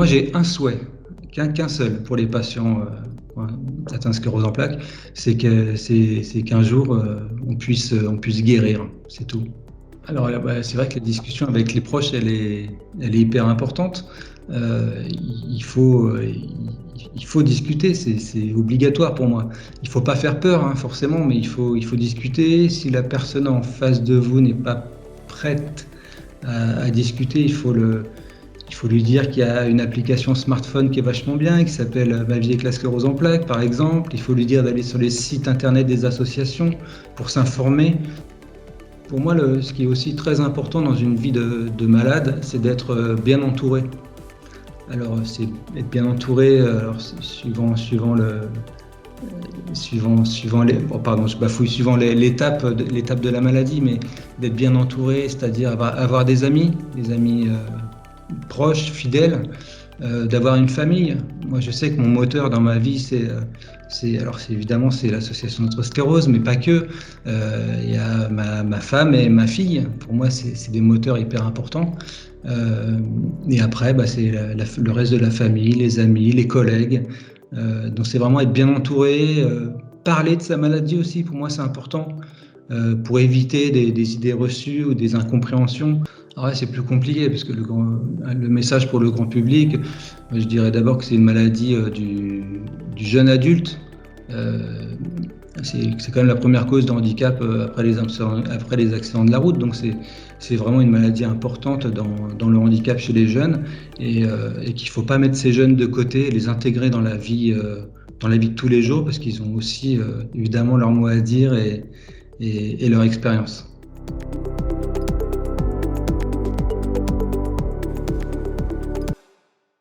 moi, j'ai un souhait, qu'un seul pour les patients atteints de sclérose en plaques, c'est qu'un jour, on puisse guérir, c'est tout. Alors, bah, c'est vrai que la discussion avec les proches, elle est hyper importante. Il faut, il faut discuter, c'est obligatoire pour moi. Il faut pas faire peur, hein, forcément, mais il faut discuter. Si la personne en face de vous n'est pas prête à discuter, il faut lui dire qu'il y a une application smartphone qui est vachement bien, qui s'appelle Ma vie avec la sclérose en plaques, par exemple. Il faut lui dire d'aller sur les sites internet des associations pour s'informer. Pour moi, ce qui est aussi très important dans une vie de malade, c'est d'être bien entouré. Alors, c'est être bien entouré, alors, suivant les, oh, pardon, je bafouille, suivant l'étape de la maladie, mais d'être bien entouré, c'est-à-dire avoir des amis proches, fidèles, d'avoir une famille. Moi, je sais que mon moteur dans ma vie, évidemment, c'est l'association Notre Sclérose, mais pas que. Il y a ma femme et ma fille. Pour moi, c'est des moteurs hyper importants. Et après, bah, c'est le reste de la famille, les amis, les collègues. Donc, c'est vraiment être bien entouré. Parler de sa maladie aussi, pour moi, c'est important. Pour éviter des idées reçues ou des incompréhensions. Alors là, c'est plus compliqué parce que le message pour le grand public, je dirais d'abord que c'est une maladie du jeune adulte. C'est quand même la première cause de handicap après les accidents de la route. Donc c'est vraiment une maladie importante dans le handicap chez les jeunes et qu'il ne faut pas mettre ces jeunes de côté et les intégrer dans la vie de tous les jours parce qu'ils ont aussi évidemment leur mot à dire et leur expérience.